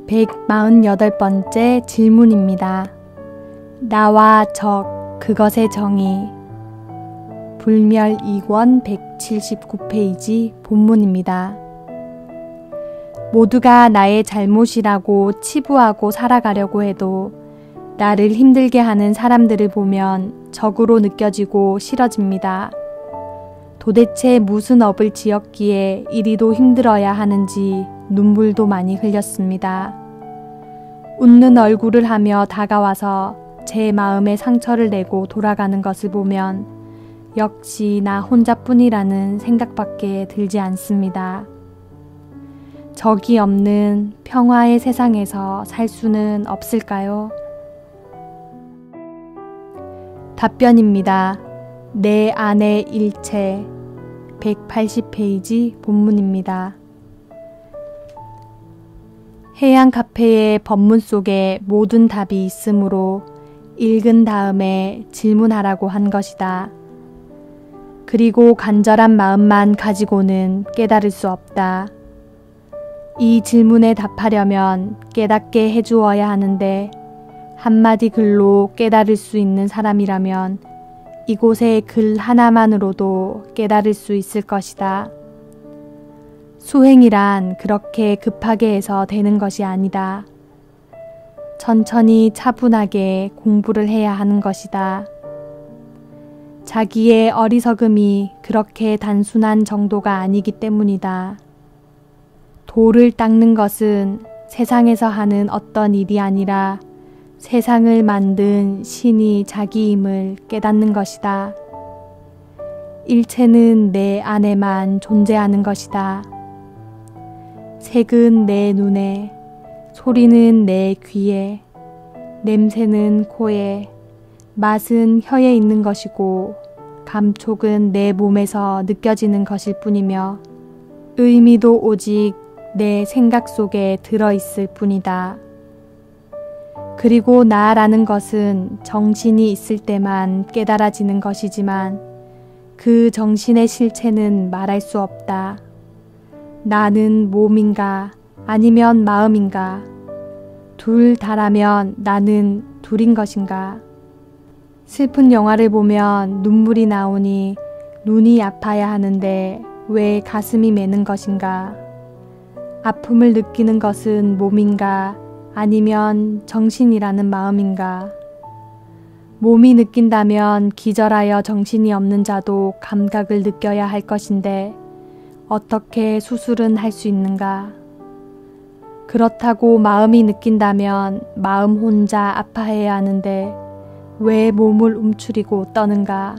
148번째 질문입니다. 나와 적, 그것의 정의. 불멸 2권 179페이지 본문입니다. 모두가 나의 잘못이라고 치부하고 살아가려고 해도 나를 힘들게 하는 사람들을 보면 적으로 느껴지고 싫어집니다. 도대체 무슨 업을 지었기에 이리도 힘들어야 하는지 눈물도 많이 흘렸습니다. 웃는 얼굴을 하며 다가와서 제 마음에 상처를 내고 돌아가는 것을 보면 역시 나 혼자뿐이라는 생각밖에 들지 않습니다. 적이 없는 평화의 세상에서 살 수는 없을까요? 답변입니다. 내 안의 일체 180페이지 본문입니다. 해양 카페의 법문 속에 모든 답이 있으므로 읽은 다음에 질문하라고 한 것이다. 그리고 간절한 마음만 가지고는 깨달을 수 없다. 이 질문에 답하려면 깨닫게 해주어야 하는데 한마디 글로 깨달을 수 있는 사람이라면 이곳의 글 하나만으로도 깨달을 수 있을 것이다. 수행이란 그렇게 급하게 해서 되는 것이 아니다. 천천히 차분하게 공부를 해야 하는 것이다. 자기의 어리석음이 그렇게 단순한 정도가 아니기 때문이다. 돌을 닦는 것은 세상에서 하는 어떤 일이 아니라 세상을 만든 신이 자기임을 깨닫는 것이다. 일체는 내 안에만 존재하는 것이다. 색은 내 눈에, 소리는 내 귀에, 냄새는 코에, 맛은 혀에 있는 것이고 감촉은 내 몸에서 느껴지는 것일 뿐이며 의미도 오직 내 생각 속에 들어있을 뿐이다. 그리고 나라는 것은 정신이 있을 때만 깨달아지는 것이지만 그 정신의 실체는 말할 수 없다. 나는 몸인가 아니면 마음인가? 둘 다라면 나는 둘인 것인가? 슬픈 영화를 보면 눈물이 나오니 눈이 아파야 하는데 왜 가슴이 메는 것인가? 아픔을 느끼는 것은 몸인가 아니면 정신이라는 마음인가? 몸이 느낀다면 기절하여 정신이 없는 자도 감각을 느껴야 할 것인데 어떻게 수술은 할 수 있는가? 그렇다고 마음이 느낀다면 마음 혼자 아파해야 하는데 왜 몸을 움츠리고 떠는가?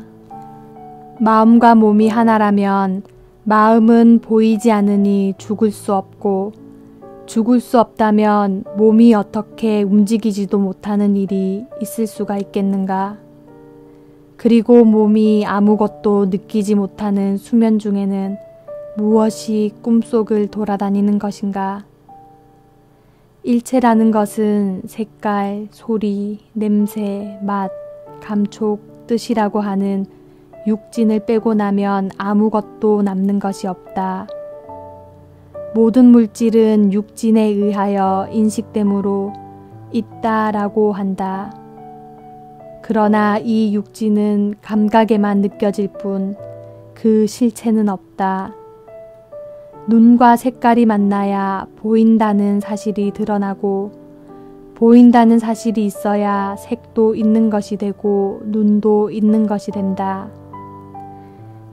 마음과 몸이 하나라면 마음은 보이지 않으니 죽을 수 없고 죽을 수 없다면 몸이 어떻게 움직이지도 못하는 일이 있을 수가 있겠는가? 그리고 몸이 아무것도 느끼지 못하는 수면 중에는 무엇이 꿈속을 돌아다니는 것인가? 일체라는 것은 색깔, 소리, 냄새, 맛, 감촉, 뜻이라고 하는 육진을 빼고 나면 아무것도 남는 것이 없다. 모든 물질은 육진에 의하여 인식되므로 있다라고 한다. 그러나 이 육진은 감각에만 느껴질 뿐 그 실체는 없다. 눈과 색깔이 만나야 보인다는 사실이 드러나고 보인다는 사실이 있어야 색도 있는 것이 되고 눈도 있는 것이 된다.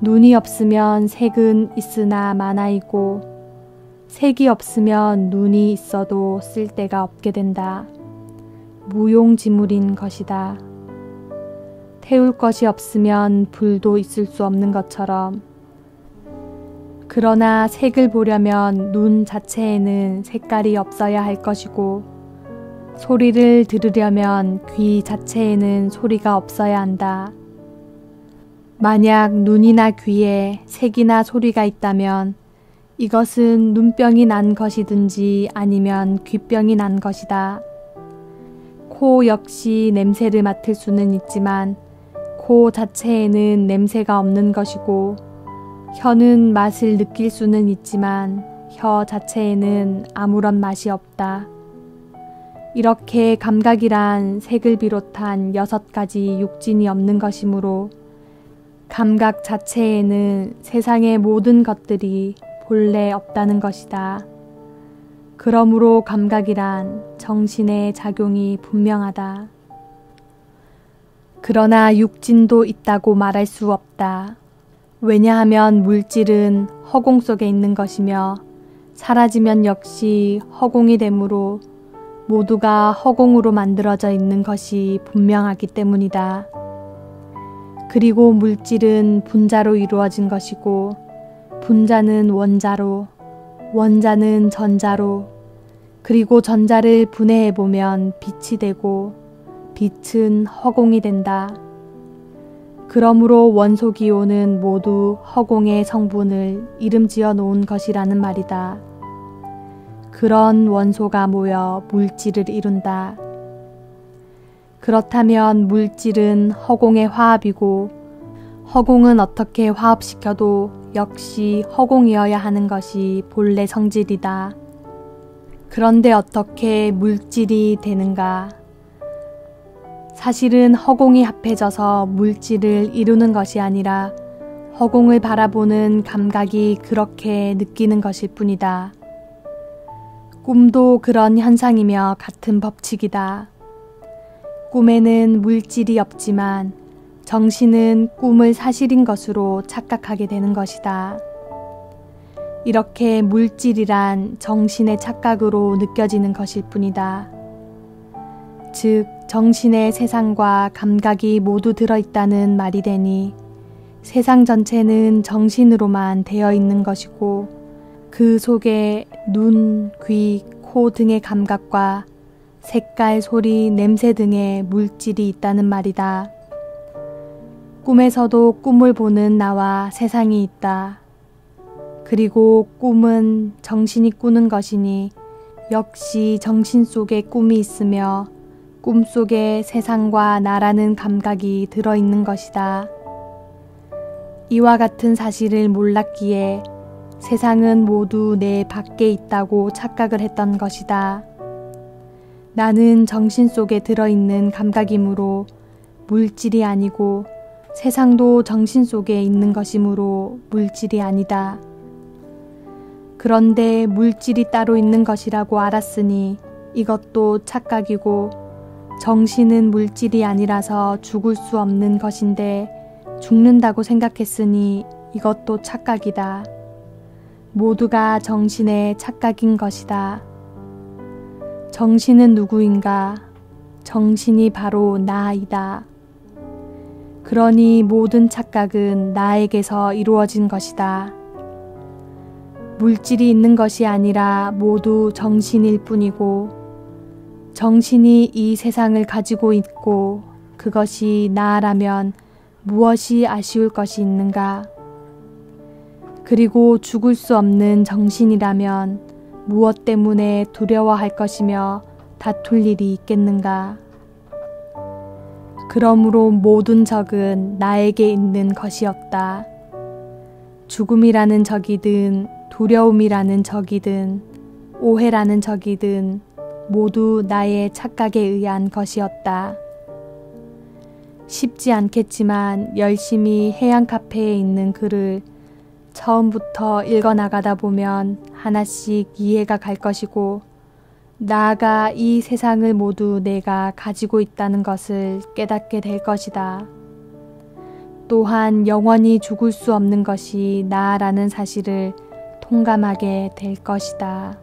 눈이 없으면 색은 있으나 많아이고 색이 없으면 눈이 있어도 쓸데가 없게 된다. 무용지물인 것이다. 태울 것이 없으면 불도 있을 수 없는 것처럼 그러나 색을 보려면 눈 자체에는 색깔이 없어야 할 것이고 소리를 들으려면 귀 자체에는 소리가 없어야 한다. 만약 눈이나 귀에 색이나 소리가 있다면 이것은 눈병이 난 것이든지 아니면 귀병이 난 것이다. 코 역시 냄새를 맡을 수는 있지만 코 자체에는 냄새가 없는 것이고 혀는 맛을 느낄 수는 있지만 혀 자체에는 아무런 맛이 없다. 이렇게 감각이란 색을 비롯한 6가지 육진이 없는 것이므로 감각 자체에는 세상의 모든 것들이 본래 없다는 것이다. 그러므로 감각이란 정신의 작용이 분명하다. 그러나 육진도 있다고 말할 수 없다. 왜냐하면 물질은 허공 속에 있는 것이며 사라지면 역시 허공이 되므로 모두가 허공으로 만들어져 있는 것이 분명하기 때문이다. 그리고 물질은 분자로 이루어진 것이고 분자는 원자로, 원자는 전자로, 그리고 전자를 분해해보면 빛이 되고 빛은 허공이 된다. 그러므로 원소 기호는 모두 허공의 성분을 이름지어 놓은 것이라는 말이다. 그런 원소가 모여 물질을 이룬다. 그렇다면 물질은 허공의 화합이고 허공은 어떻게 화합시켜도 역시 허공이어야 하는 것이 본래 성질이다. 그런데 어떻게 물질이 되는가? 사실은 허공이 합해져서 물질을 이루는 것이 아니라 허공을 바라보는 감각이 그렇게 느끼는 것일 뿐이다. 꿈도 그런 현상이며 같은 법칙이다. 꿈에는 물질이 없지만 정신은 꿈을 사실인 것으로 착각하게 되는 것이다. 이렇게 물질이란 정신의 착각으로 느껴지는 것일 뿐이다. 즉 정신의 세상과 감각이 모두 들어있다는 말이 되니 세상 전체는 정신으로만 되어 있는 것이고 그 속에 눈, 귀, 코 등의 감각과 색깔, 소리, 냄새 등의 물질이 있다는 말이다. 꿈에서도 꿈을 보는 나와 세상이 있다. 그리고 꿈은 정신이 꾸는 것이니 역시 정신 속에 꿈이 있으며 꿈 속에 세상과 나라는 감각이 들어있는 것이다. 이와 같은 사실을 몰랐기에 세상은 모두 내 밖에 있다고 착각을 했던 것이다. 나는 정신 속에 들어있는 감각이므로 물질이 아니고 세상도 정신 속에 있는 것이므로 물질이 아니다. 그런데 물질이 따로 있는 것이라고 알았으니 이것도 착각이고 정신은 물질이 아니라서 죽을 수 없는 것인데 죽는다고 생각했으니 이것도 착각이다. 모두가 정신의 착각인 것이다. 정신은 누구인가? 정신이 바로 나이다. 그러니 모든 착각은 나에게서 이루어진 것이다. 물질이 있는 것이 아니라 모두 정신일 뿐이고 정신이 이 세상을 가지고 있고 그것이 나라면 무엇이 아쉬울 것이 있는가? 그리고 죽을 수 없는 정신이라면 무엇 때문에 두려워할 것이며 다툴 일이 있겠는가? 그러므로 모든 적은 나에게 있는 것이었다. 죽음이라는 적이든 두려움이라는 적이든 오해라는 적이든 모두 나의 착각에 의한 것이었다. 쉽지 않겠지만 열심히 해양 카페에 있는 글을 처음부터 읽어나가다 보면 하나씩 이해가 갈 것이고 나아가 이 세상을 모두 내가 가지고 있다는 것을 깨닫게 될 것이다. 또한 영원히 죽을 수 없는 것이 나라는 사실을 통감하게 될 것이다.